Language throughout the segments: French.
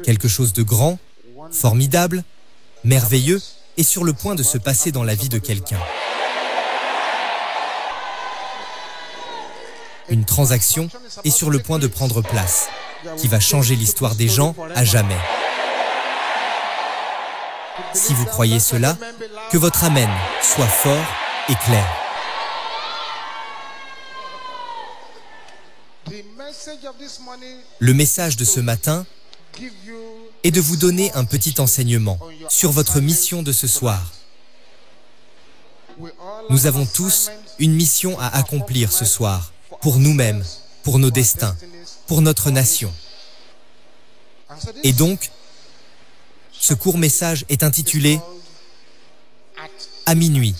Quelque chose de grand, formidable, merveilleux est sur le point de se passer dans la vie de quelqu'un. Une transaction est sur le point de prendre place, qui va changer l'histoire des gens à jamais. Si vous croyez cela, que votre Amen soit fort et clair. Le message de ce matin est de vous donner un petit enseignement sur votre mission de ce soir. Nous avons tous une mission à accomplir ce soir, pour nous-mêmes, pour nos destins, pour notre nation. Et donc, ce court message est intitulé « À minuit ».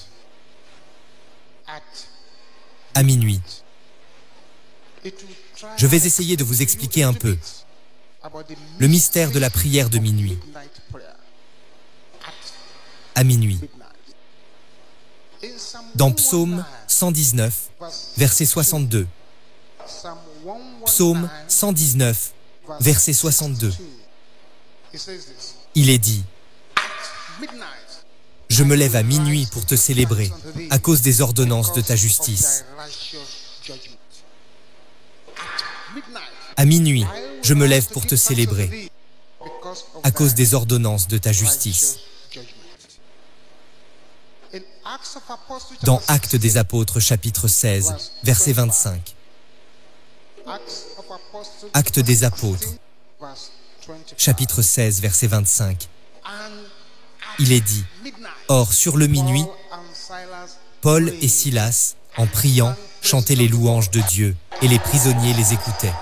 À minuit. Je vais essayer de vous expliquer un peu le mystère de la prière de minuit. À minuit. Dans Psaume 119, verset 62. Psaume 119, verset 62. Il est dit: je me lève à minuit pour te célébrer, à cause des ordonnances de ta justice. À minuit, je me lève pour te célébrer, à cause des ordonnances de ta justice. Dans Actes des Apôtres, chapitre 16, verset 25. Actes des Apôtres, chapitre 16, verset 25. Il est dit: or, sur le minuit, Paul et Silas, en priant, chantaient les louanges de Dieu, et les prisonniers les écoutaient.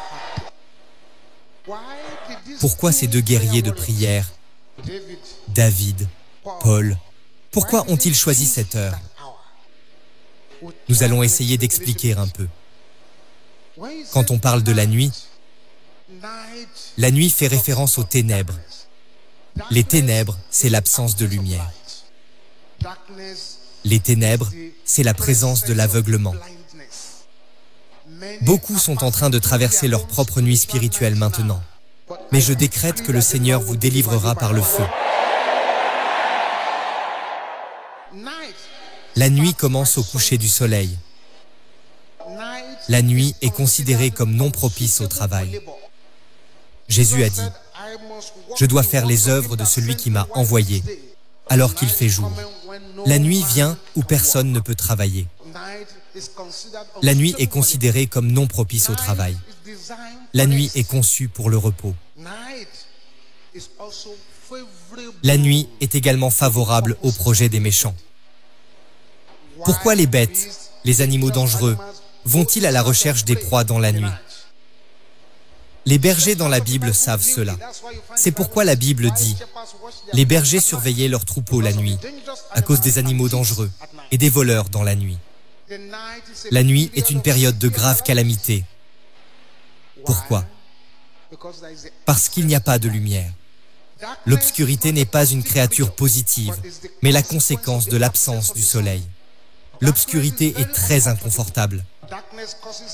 Pourquoi ces deux guerriers de prière, David, Paul, pourquoi ont-ils choisi cette heure? Nous allons essayer d'expliquer un peu. Quand on parle de la nuit fait référence aux ténèbres. Les ténèbres, c'est l'absence de lumière. Les ténèbres, c'est la présence de l'aveuglement. Beaucoup sont en train de traverser leur propre nuit spirituelle maintenant. Mais je décrète que le Seigneur vous délivrera par le feu. La nuit commence au coucher du soleil. La nuit est considérée comme non propice au travail. Jésus a dit: je dois faire les œuvres de celui qui m'a envoyé, alors qu'il fait jour. La nuit vient où personne ne peut travailler. La nuit est considérée comme non propice au travail. La nuit est conçue pour le repos. La nuit est également favorable au projet des méchants. Pourquoi les bêtes, les animaux dangereux, vont-ils à la recherche des proies dans la nuit? Les bergers dans la Bible savent cela. C'est pourquoi la Bible dit: les bergers surveillaient leurs troupeaux la nuit, à cause des animaux dangereux et des voleurs dans la nuit. La nuit est une période de grave calamité. Pourquoi? Parce qu'il n'y a pas de lumière. L'obscurité n'est pas une créature positive, mais la conséquence de l'absence du soleil. L'obscurité est très inconfortable.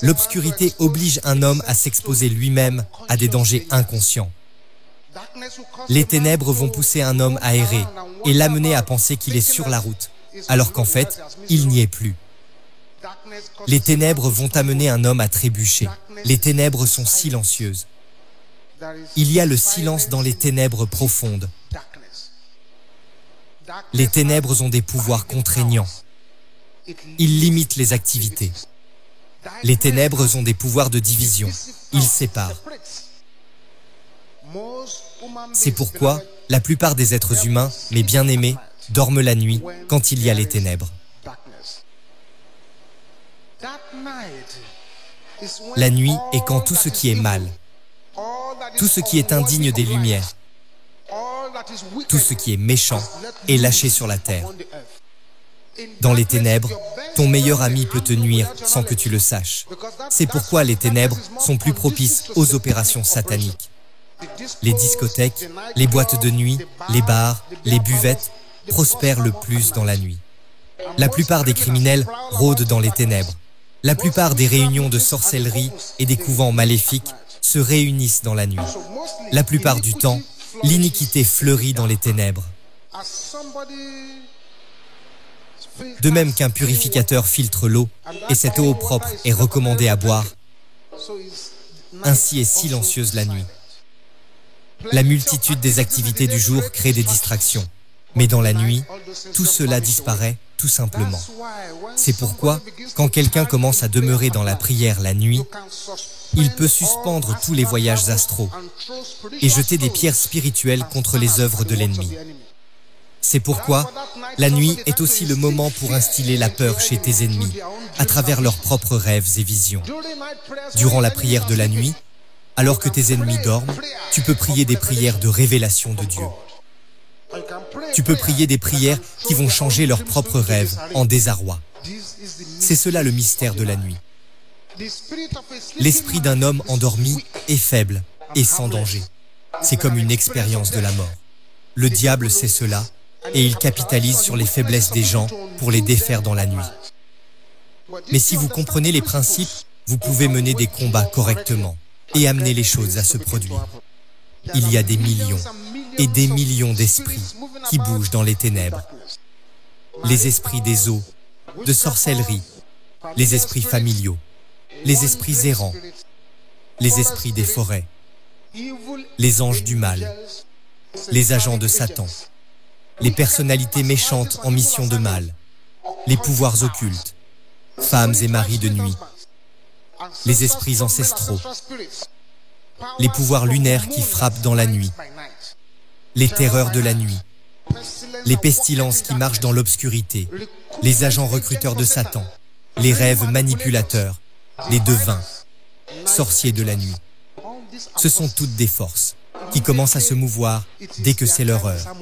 L'obscurité oblige un homme à s'exposer lui-même à des dangers inconscients. Les ténèbres vont pousser un homme à errer et l'amener à penser qu'il est sur la route, alors qu'en fait, il n'y est plus. Les ténèbres vont amener un homme à trébucher. Les ténèbres sont silencieuses. Il y a le silence dans les ténèbres profondes. Les ténèbres ont des pouvoirs contraignants. Ils limitent les activités. Les ténèbres ont des pouvoirs de division. Ils séparent. C'est pourquoi la plupart des êtres humains, mes bien-aimés, dorment la nuit quand il y a les ténèbres. La nuit est quand tout ce qui est mal, tout ce qui est indigne des lumières, tout ce qui est méchant est lâché sur la terre. Dans les ténèbres, ton meilleur ami peut te nuire sans que tu le saches. C'est pourquoi les ténèbres sont plus propices aux opérations sataniques. Les discothèques, les boîtes de nuit, les bars, les buvettes prospèrent le plus dans la nuit. La plupart des criminels rôdent dans les ténèbres. La plupart des réunions de sorcellerie et des couvents maléfiques se réunissent dans la nuit. La plupart du temps, l'iniquité fleurit dans les ténèbres. De même qu'un purificateur filtre l'eau, et cette eau propre est recommandée à boire, ainsi est silencieuse la nuit. La multitude des activités du jour crée des distractions, mais dans la nuit, tout cela disparaît tout simplement. C'est pourquoi, quand quelqu'un commence à demeurer dans la prière la nuit, il peut suspendre tous les voyages astraux et jeter des pierres spirituelles contre les œuvres de l'ennemi. C'est pourquoi la nuit est aussi le moment pour instiller la peur chez tes ennemis, à travers leurs propres rêves et visions. Durant la prière de la nuit, alors que tes ennemis dorment, tu peux prier des prières de révélation de Dieu. Tu peux prier des prières qui vont changer leurs propres rêves en désarroi. C'est cela le mystère de la nuit. L'esprit d'un homme endormi est faible et sans danger. C'est comme une expérience de la mort. Le diable sait cela et il capitalise sur les faiblesses des gens pour les défaire dans la nuit. Mais si vous comprenez les principes, vous pouvez mener des combats correctement et amener les choses à se produire. Il y a des millions et des millions d'esprits qui bougent dans les ténèbres. Les esprits des eaux, de sorcellerie, les esprits familiaux, les esprits errants, les esprits des forêts, les anges du mal, les agents de Satan, les personnalités méchantes en mission de mal, les pouvoirs occultes, femmes et maris de nuit, les esprits ancestraux, les pouvoirs lunaires qui frappent dans la nuit, les terreurs de la nuit, les pestilences qui marchent dans l'obscurité, les agents recruteurs de Satan, les rêves manipulateurs, les devins, sorciers de la nuit. Ce sont toutes des forces qui commencent à se mouvoir dès que c'est leur heure.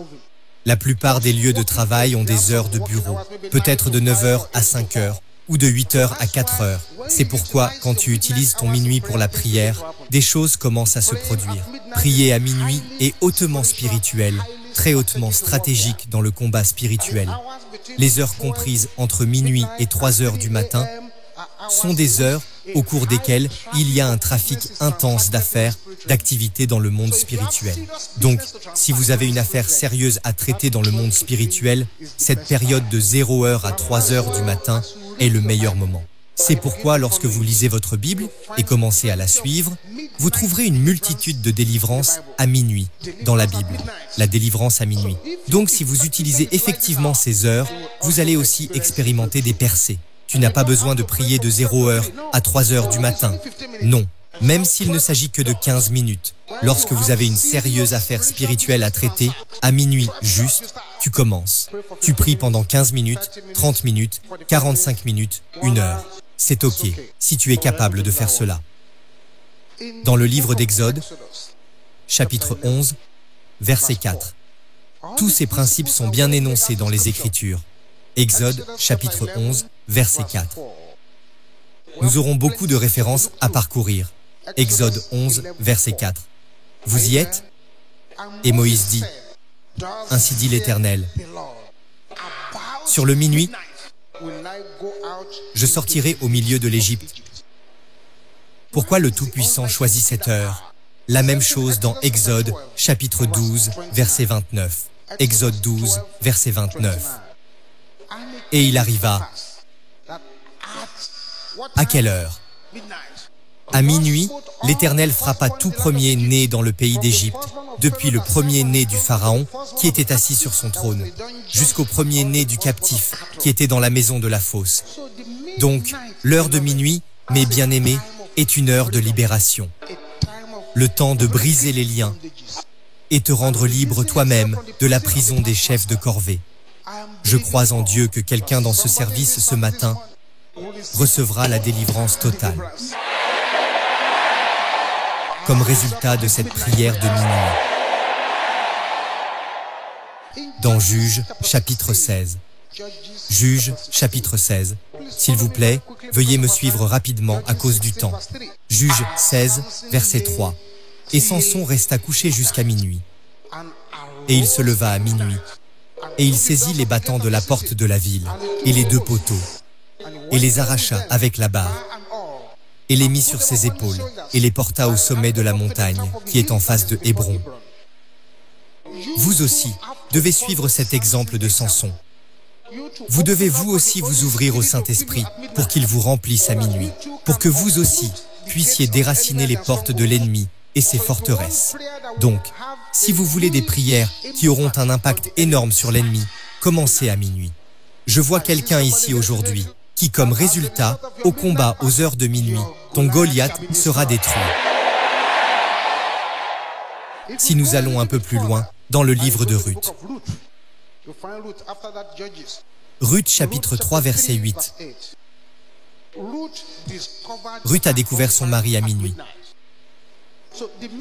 La plupart des lieux de travail ont des heures de bureau, peut-être de 9h à 5h ou de 8h à 4h. C'est pourquoi, quand tu utilises ton minuit pour la prière, des choses commencent à se produire. Prier à minuit est hautement spirituel, très hautement stratégique dans le combat spirituel. Les heures comprises entre minuit et 3h du matin sont des heures au cours desquelles il y a un trafic intense d'affaires, d'activités dans le monde spirituel. Donc, si vous avez une affaire sérieuse à traiter dans le monde spirituel, cette période de 0h à 3h du matin est le meilleur moment. C'est pourquoi lorsque vous lisez votre Bible et commencez à la suivre, vous trouverez une multitude de délivrances à minuit dans la Bible. La délivrance à minuit. Donc si vous utilisez effectivement ces heures, vous allez aussi expérimenter des percées. Tu n'as pas besoin de prier de 0h à 3h du matin. Non, même s'il ne s'agit que de 15 minutes. Lorsque vous avez une sérieuse affaire spirituelle à traiter, à minuit juste, tu commences. Tu pries pendant 15 minutes, 30 minutes, 45 minutes, 1 heure. C'est ok, si tu es capable de faire cela. Dans le livre d'Exode, chapitre 11, verset 4. Tous ces principes sont bien énoncés dans les Écritures. Exode, chapitre 11, verset 4. Nous aurons beaucoup de références à parcourir. Exode 11, verset 4. Vous y êtes? Et Moïse dit, « Ainsi dit l'Éternel, sur le minuit, je sortirai au milieu de l'Égypte. » Pourquoi le Tout-Puissant choisit cette heure? La même chose dans Exode, chapitre 12, verset 29. Exode 12, verset 29. Et il arriva. À quelle heure? À minuit, l'Éternel frappa tout premier-né dans le pays d'Égypte, depuis le premier-né du Pharaon, qui était assis sur son trône, jusqu'au premier-né du captif, qui était dans la maison de la fosse. Donc, l'heure de minuit, mes bien-aimés, est une heure de libération. Le temps de briser les liens et te rendre libre toi-même de la prison des chefs de corvée. Je crois en Dieu que quelqu'un dans ce service ce matin recevra la délivrance totale. Comme résultat de cette prière de minuit. Dans Juges, chapitre 16. Juges, chapitre 16. S'il vous plaît, veuillez me suivre rapidement à cause du temps. Juges 16, verset 3. Et Samson resta couché jusqu'à minuit. Et il se leva à minuit. Et il saisit les battants de la porte de la ville, et les 2 poteaux, et les arracha avec la barre. et les mit sur ses épaules, et les porta au sommet de la montagne, qui est en face de Hébron. Vous aussi devez suivre cet exemple de Samson. Vous devez vous aussi vous ouvrir au Saint-Esprit pour qu'il vous remplisse à minuit, pour que vous aussi puissiez déraciner les portes de l'ennemi et ses forteresses. Donc, si vous voulez des prières qui auront un impact énorme sur l'ennemi, commencez à minuit. Je vois quelqu'un ici aujourd'hui qui, comme résultat, au combat aux heures de minuit, ton Goliath sera détruit. Si nous allons un peu plus loin, dans le livre de Ruth. Ruth chapitre 3 verset 8. Ruth a découvert son mari à minuit.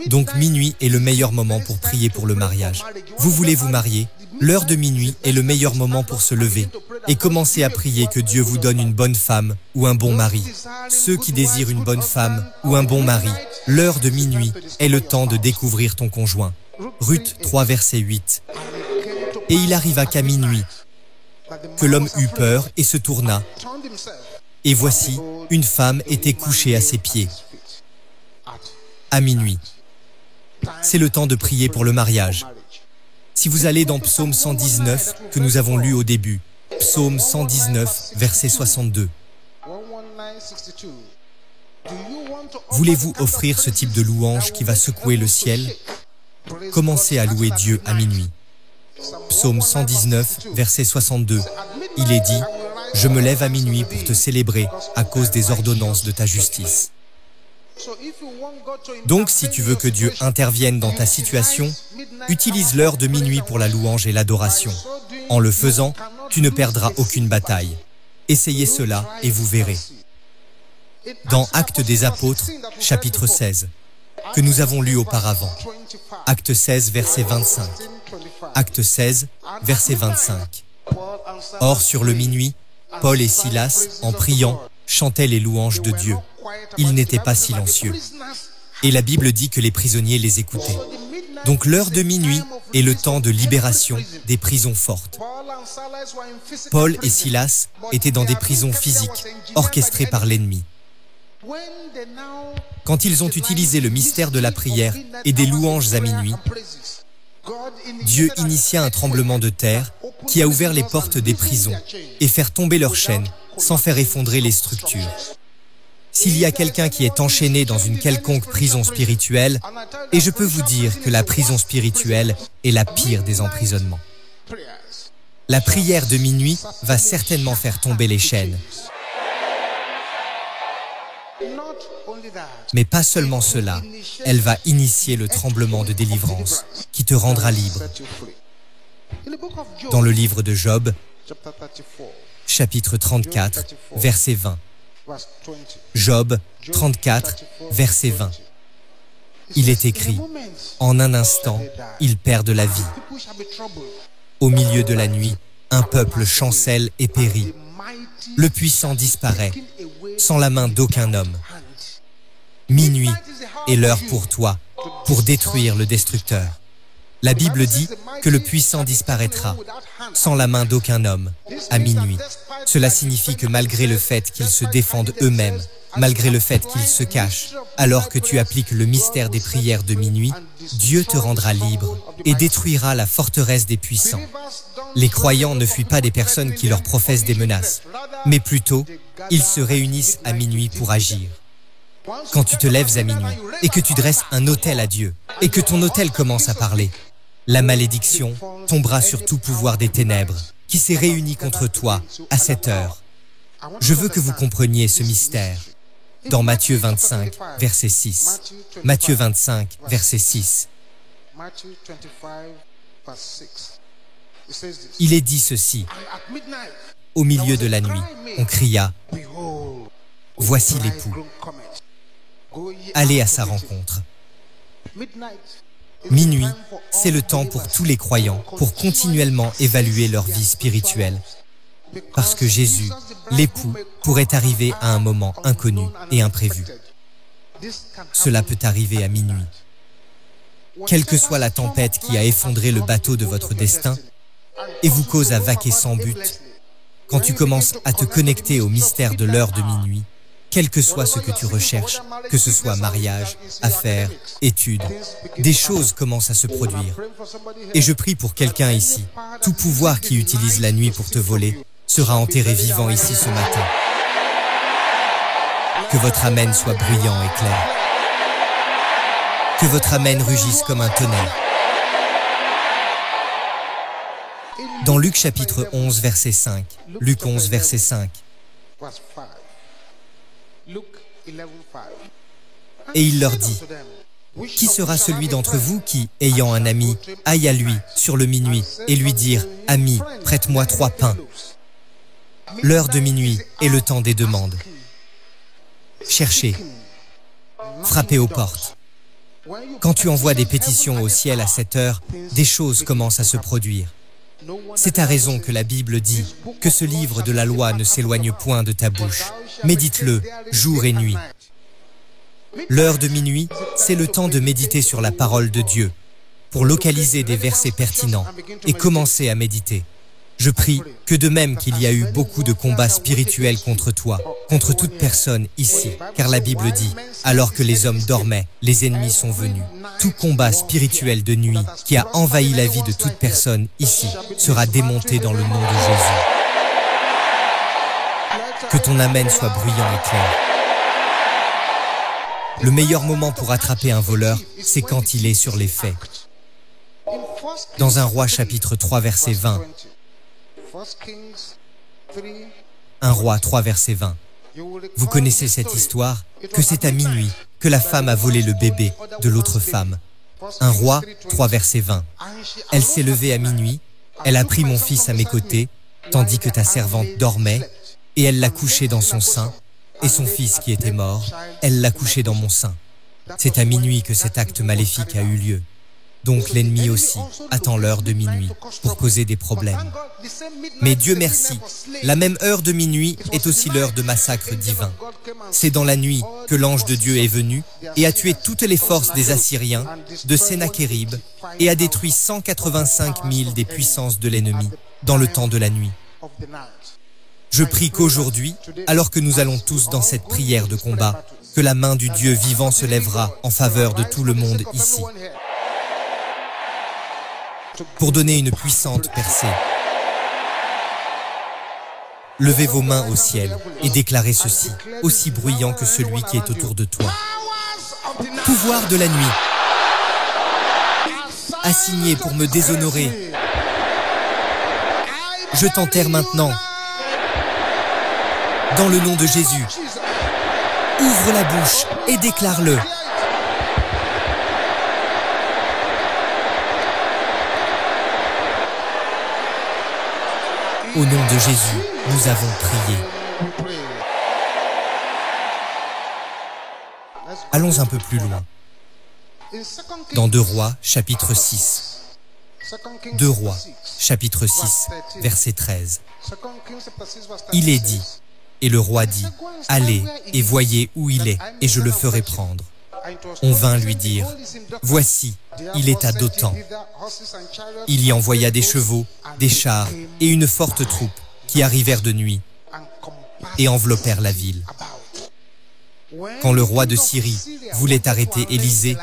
Donc minuit est le meilleur moment pour prier pour le mariage. Vous voulez vous marier? L'heure de minuit est le meilleur moment pour se lever et commencer à prier que Dieu vous donne une bonne femme ou un bon mari. Ceux qui désirent une bonne femme ou un bon mari, l'heure de minuit est le temps de découvrir ton conjoint. Ruth 3 verset 8. Et il arriva qu'à minuit, que l'homme eut peur et se tourna. Et voici, une femme était couchée à ses pieds. À minuit. C'est le temps de prier pour le mariage. Si vous allez dans Psaume 119, que nous avons lu au début, Psaume 119, verset 62. Voulez-vous offrir ce type de louange qui va secouer le ciel? Commencez à louer Dieu à minuit. Psaume 119, verset 62. Il est dit, « Je me lève à minuit pour te célébrer à cause des ordonnances de ta justice. » Donc, si tu veux que Dieu intervienne dans ta situation, utilise l'heure de minuit pour la louange et l'adoration. En le faisant, tu ne perdras aucune bataille. Essayez cela et vous verrez. Dans Actes des Apôtres, chapitre 16, que nous avons lu auparavant. Acte 16, verset 25. Acte 16, verset 25. Or, sur le minuit, Paul et Silas, en priant, chantaient les louanges de Dieu. Ils n'étaient pas silencieux. Et la Bible dit que les prisonniers les écoutaient. Donc l'heure de minuit est le temps de libération des prisons fortes. Paul et Silas étaient dans des prisons physiques, orchestrées par l'ennemi. Quand ils ont utilisé le mystère de la prière et des louanges à minuit, Dieu initia un tremblement de terre qui a ouvert les portes des prisons et faire tomber leurs chaînes sans faire effondrer les structures. S'il y a quelqu'un qui est enchaîné dans une quelconque prison spirituelle, et je peux vous dire que la prison spirituelle est la pire des emprisonnements. La prière de minuit va certainement faire tomber les chaînes. Mais pas seulement cela, elle va initier le tremblement de délivrance qui te rendra libre. Dans le livre de Job, chapitre 34, verset 20. Job 34, verset 20. Il est écrit, « En un instant, ils perdent la vie. Au milieu de la nuit, un peuple chancelle et périt. Le puissant disparaît, sans la main d'aucun homme. Minuit est l'heure pour toi, pour détruire le destructeur. » La Bible dit que le puissant disparaîtra, sans la main d'aucun homme, à minuit. Cela signifie que malgré le fait qu'ils se défendent eux-mêmes, malgré le fait qu'ils se cachent, alors que tu appliques le mystère des prières de minuit, Dieu te rendra libre et détruira la forteresse des puissants. Les croyants ne fuient pas des personnes qui leur professent des menaces, mais plutôt, ils se réunissent à minuit pour agir. Quand tu te lèves à minuit et que tu dresses un autel à Dieu et que ton autel commence à parler, la malédiction tombera sur tout pouvoir des ténèbres qui s'est réuni contre toi à cette heure. Je veux que vous compreniez ce mystère. Dans Matthieu 25, verset 6. Matthieu 25, verset 6. Il est dit ceci. Au milieu de la nuit, on cria, « Voici l'époux. Allez à sa rencontre. » Minuit, c'est le temps pour tous les croyants pour continuellement évaluer leur vie spirituelle. Parce que Jésus, l'époux, pourrait arriver à un moment inconnu et imprévu. Cela peut arriver à minuit. Quelle que soit la tempête qui a effondré le bateau de votre destin et vous cause à vaquer sans but, quand tu commences à te connecter au mystère de l'heure de minuit, Quel que soit ce que tu recherches, que ce soit mariage, affaires, études, des choses commencent à se produire. Et je prie pour quelqu'un ici. Tout pouvoir qui utilise la nuit pour te voler sera enterré vivant ici ce matin. Que votre amen soit bruyant et clair. Que votre amen rugisse comme un tonnerre. Dans Luc chapitre 11, verset 5. Luc 11, verset 5. Et il leur dit, « Qui sera celui d'entre vous qui, ayant un ami, aille à lui sur le minuit et lui dire, « Ami, prête-moi 3 pains. » L'heure de minuit est le temps des demandes. Cherchez, frappez aux portes. Quand tu envoies des pétitions au ciel à cette heure, des choses commencent à se produire. C'est à raison que la Bible dit que ce livre de la loi ne s'éloigne point de ta bouche. Médite-le jour et nuit. L'heure de minuit, c'est le temps de méditer sur la parole de Dieu, pour localiser des versets pertinents et commencer à méditer. Je prie que de même qu'il y a eu beaucoup de combats spirituels contre toi, contre toute personne ici, car la Bible dit, alors que les hommes dormaient, les ennemis sont venus. Tout combat spirituel de nuit qui a envahi la vie de toute personne ici sera démonté dans le nom de Jésus. Que ton amen soit bruyant et clair. Le meilleur moment pour attraper un voleur, c'est quand il est sur les faits. Dans 1 Roi chapitre 3 verset 20, 1 Roi 3 verset 20. Vous connaissez cette histoire, que c'est à minuit que la femme a volé le bébé de l'autre femme. 1 Roi 3 verset 20. Elle s'est levée à minuit, elle a pris mon fils à mes côtés, tandis que ta servante dormait, et elle l'a couché dans son sein, et son fils qui était mort, elle l'a couché dans mon sein. C'est à minuit que cet acte maléfique a eu lieu. Donc l'ennemi aussi attend l'heure de minuit pour causer des problèmes. Mais Dieu merci, la même heure de minuit est aussi l'heure de massacre divin. C'est dans la nuit que l'ange de Dieu est venu et a tué toutes les forces des Assyriens, de Sennachérib, et a détruit 185 000 des puissances de l'ennemi dans le temps de la nuit. Je prie qu'aujourd'hui, alors que nous allons tous dans cette prière de combat, que la main du Dieu vivant se lèvera en faveur de tout le monde ici, pour donner une puissante percée. Levez vos mains au ciel et déclarez ceci, aussi bruyant que celui qui est autour de toi. Pouvoir de la nuit, assigné pour me déshonorer, je t'enterre maintenant. Dans le nom de Jésus, ouvre la bouche et déclare-le. Au nom de Jésus, nous avons prié. Allons un peu plus loin. Dans 2 Rois, chapitre 6. 2 Rois, chapitre 6, verset 13. Il est dit, et le roi dit, « Allez et voyez où il est, et je le ferai prendre. » On vint lui dire, « Voici, il est à Dothan. » Il y envoya des chevaux, des chars et une forte troupe qui arrivèrent de nuit et enveloppèrent la ville. Quand le roi de Syrie voulait arrêter Élisée,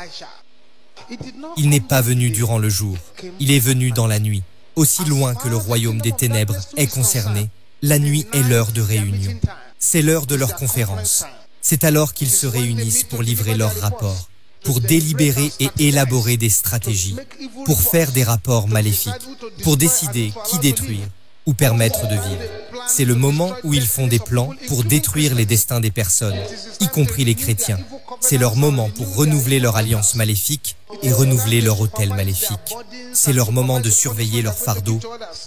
il n'est pas venu durant le jour, il est venu dans la nuit. Aussi loin que le royaume des ténèbres est concerné, la nuit est l'heure de réunion. C'est l'heure de leur conférence. C'est alors qu'ils se réunissent pour livrer leur rapport, pour délibérer et élaborer des stratégies, pour faire des rapports maléfiques, pour décider qui détruire ou permettre de vivre. C'est le moment où ils font des plans pour détruire les destins des personnes, y compris les chrétiens. C'est leur moment pour renouveler leur alliance maléfique et renouveler leur autel maléfique. C'est leur moment de surveiller leur fardeau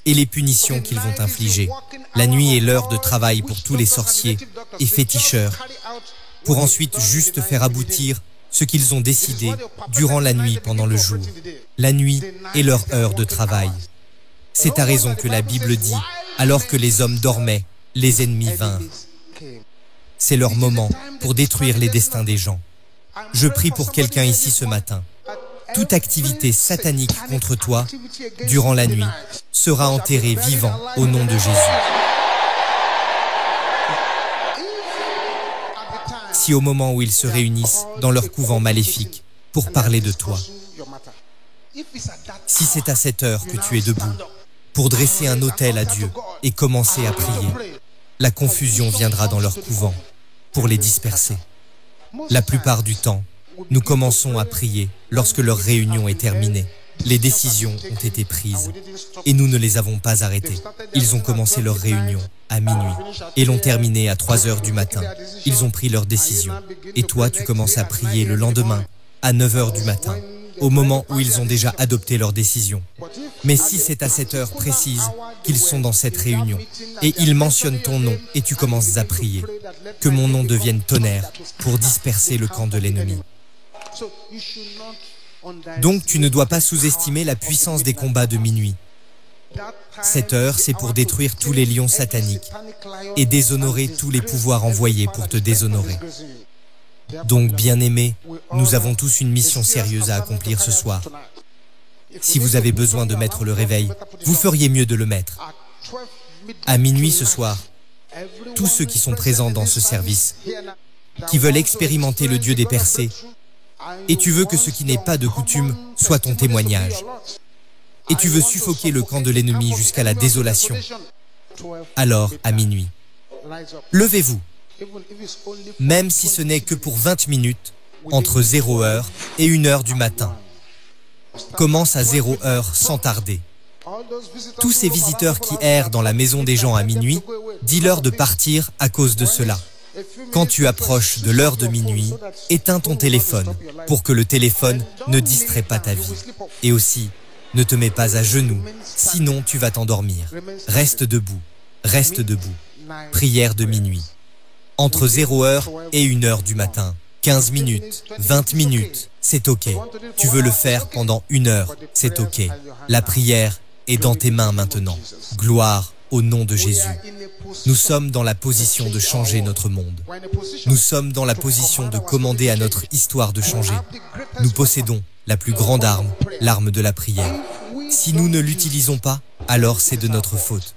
et les punitions qu'ils vont infliger. La nuit est l'heure de travail pour tous les sorciers et féticheurs, pour ensuite juste faire aboutir ce qu'ils ont décidé durant la nuit pendant le jour. La nuit est leur heure de travail. C'est à raison que la Bible dit, alors que les hommes dormaient, les ennemis vinrent. C'est leur moment pour détruire les destins des gens. Je prie pour quelqu'un ici ce matin. Toute activité satanique contre toi, durant la nuit, sera enterrée vivant au nom de Jésus. aussi au moment où ils se réunissent dans leur couvent maléfique pour parler de toi. Si c'est à cette heure que tu es debout pour dresser un autel à Dieu et commencer à prier, la confusion viendra dans leur couvent pour les disperser. La plupart du temps, nous commençons à prier lorsque leur réunion est terminée. Les décisions ont été prises et nous ne les avons pas arrêtées. Ils ont commencé leur réunion à minuit et l'ont terminée à 3 heures du matin. Ils ont pris leur décision. Et toi, tu commences à prier le lendemain à 9 heures du matin, au moment où ils ont déjà adopté leur décision. Mais si c'est à cette heure précise qu'ils sont dans cette réunion et ils mentionnent ton nom et tu commences à prier, que mon nom devienne tonnerre pour disperser le camp de l'ennemi. Donc tu ne dois pas sous-estimer la puissance des combats de minuit. Cette heure, c'est pour détruire tous les lions sataniques et déshonorer tous les pouvoirs envoyés pour te déshonorer. Donc, bien-aimés, nous avons tous une mission sérieuse à accomplir ce soir. Si vous avez besoin de mettre le réveil, vous feriez mieux de le mettre. À minuit ce soir, tous ceux qui sont présents dans ce service, qui veulent expérimenter le Dieu des percées, et tu veux que ce qui n'est pas de coutume soit ton témoignage, et tu veux suffoquer le camp de l'ennemi jusqu'à la désolation, alors à minuit, levez-vous, même si ce n'est que pour 20 minutes, entre 0 heure et 1 heure du matin. Commence à 0 heure sans tarder. Tous ces visiteurs qui errent dans la maison des gens à minuit, dis-leur de partir à cause de cela. Quand tu approches de l'heure de minuit, éteins ton téléphone pour que le téléphone ne distrait pas ta vie. Et aussi, ne te mets pas à genoux, sinon tu vas t'endormir. Reste debout, reste debout. Prière de minuit. Entre 0 heure et 1 heure du matin. 15 minutes, 20 minutes, c'est ok. Tu veux le faire pendant 1 heure, c'est ok. La prière est dans tes mains maintenant. Gloire au nom de Jésus. Nous sommes dans la position de changer notre monde. Nous sommes dans la position de commander à notre histoire de changer. Nous possédons la plus grande arme, l'arme de la prière. Si nous ne l'utilisons pas, alors c'est de notre faute.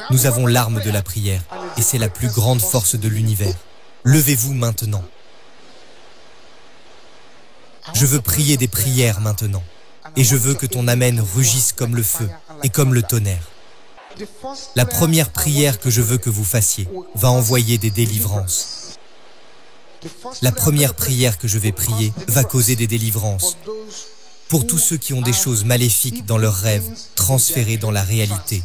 Nous avons l'arme de la prière et c'est la plus grande force de l'univers. Levez-vous maintenant. Je veux prier des prières maintenant. Et je veux que ton amen rugisse comme le feu et comme le tonnerre. La première prière que je veux que vous fassiez va envoyer des délivrances. La première prière que je vais prier va causer des délivrances. Pour tous ceux qui ont des choses maléfiques dans leurs rêves, transférées dans la réalité.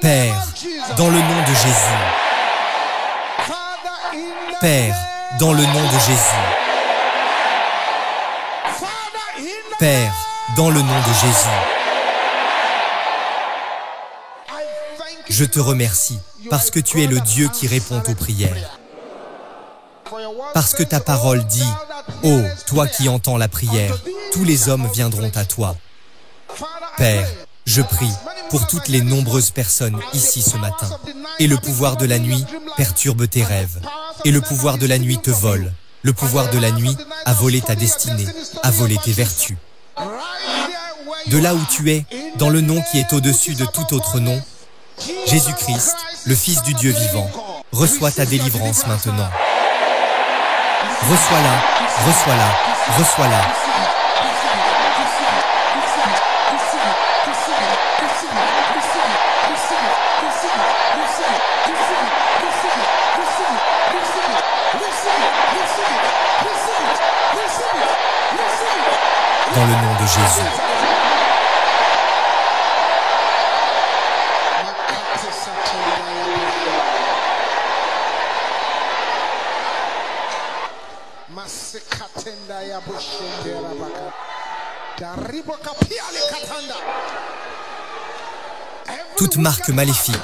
Père, dans le nom de Jésus. Père, dans le nom de Jésus. Père, dans le nom de Jésus. Je te remercie parce que tu es le Dieu qui répond aux prières. Parce que ta parole dit, « Oh, toi qui entends la prière, tous les hommes viendront à toi. » Père, je prie pour toutes les nombreuses personnes ici ce matin. Et le pouvoir de la nuit perturbe tes rêves. Et le pouvoir de la nuit te vole. Le pouvoir de la nuit a volé ta destinée, a volé tes vertus. De là où tu es, dans le nom qui est au-dessus de tout autre nom, Jésus-Christ, le Fils du Dieu vivant, reçois ta délivrance maintenant. Reçois-la, reçois-la, reçois-la. Dans le nom de Jésus. Toute marque maléfique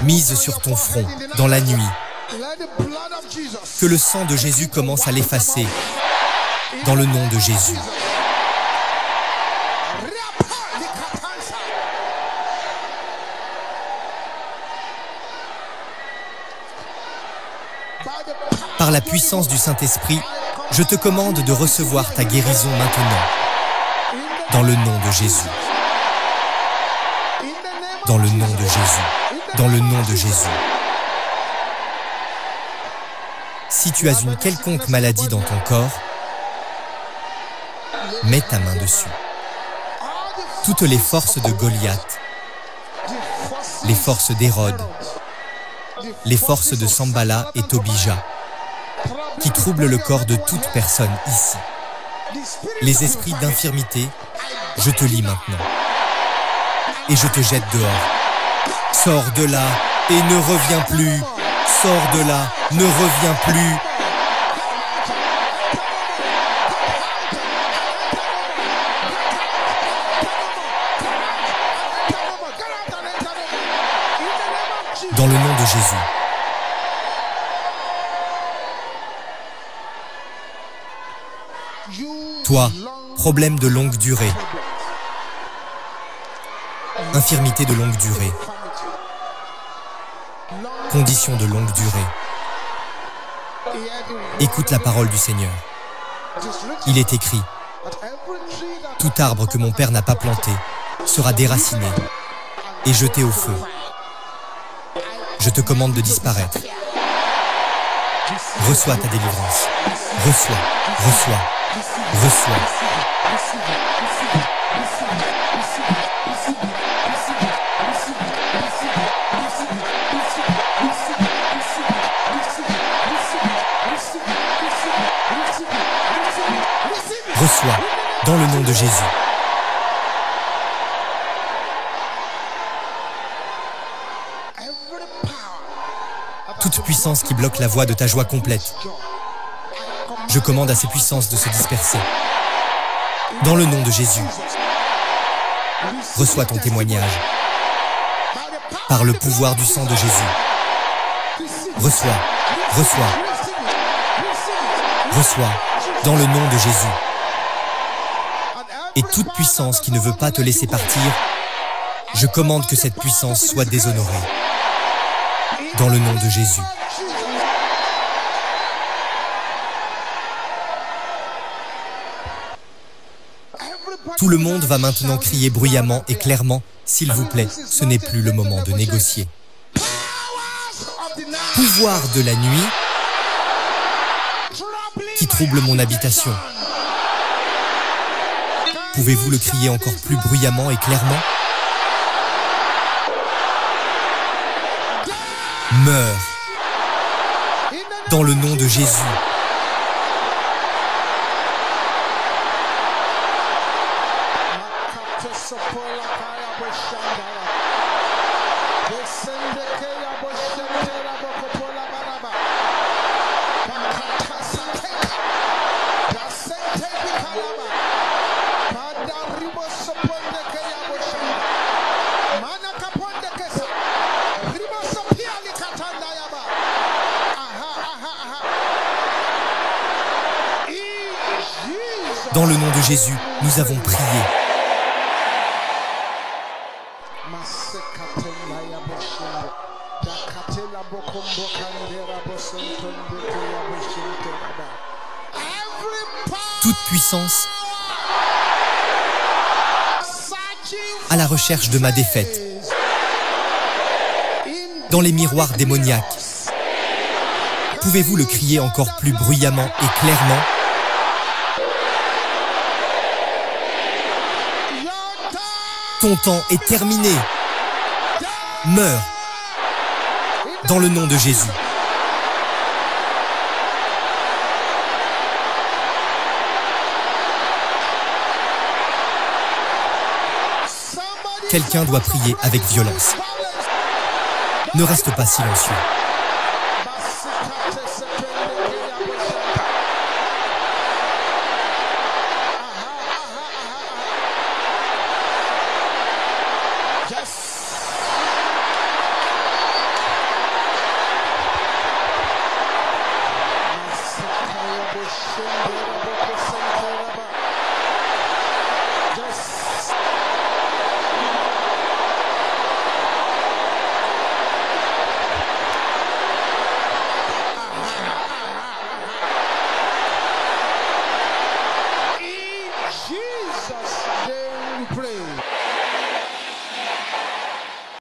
mise sur ton front dans la nuit, que le sang de Jésus commence à l'effacer dans le nom de Jésus. Par la puissance du Saint-Esprit, je te commande de recevoir ta guérison maintenant, dans le nom de Jésus. Dans le nom de Jésus. Dans le nom de Jésus. Si tu as une quelconque maladie dans ton corps, mets ta main dessus. Toutes les forces de Goliath, les forces d'Hérode, les forces de Sambala et Tobija, qui troublent le corps de toute personne ici. Les esprits d'infirmité, je te lis maintenant. Et je te jette dehors. Sors de là et ne reviens plus. Sors de là, ne reviens plus. Dans le nom de Jésus. Toi, problème de longue durée. Infirmité de longue durée. Condition de longue durée. Écoute la parole du Seigneur. Il est écrit, tout arbre que mon Père n'a pas planté sera déraciné et jeté au feu. Je te commande de disparaître. Reçois ta délivrance. Reçois, reçois, reçois. Reçois, dans le nom de Jésus. Toute puissance qui bloque la voie de ta joie complète, je commande à ces puissances de se disperser. Dans le nom de Jésus, reçois ton témoignage. Par le pouvoir du sang de Jésus. Reçois, reçois, reçois, dans le nom de Jésus. Et toute puissance qui ne veut pas te laisser partir, je commande que cette puissance soit déshonorée. Dans le nom de Jésus. Tout le monde va maintenant crier bruyamment et clairement, s'il vous plaît, ce n'est plus le moment de négocier. Pouvoir de la nuit qui trouble mon habitation. Pouvez-vous le crier encore plus bruyamment et clairement? Meurs. Dans le nom de Jésus. Dans le nom de Jésus, nous avons prié. Toute puissance à la recherche de ma défaite. Dans les miroirs démoniaques. Pouvez-vous le crier encore plus bruyamment et clairement? Ton temps est terminé. Meurs. Dans le nom de Jésus. Quelqu'un doit prier avec violence. Ne reste pas silencieux.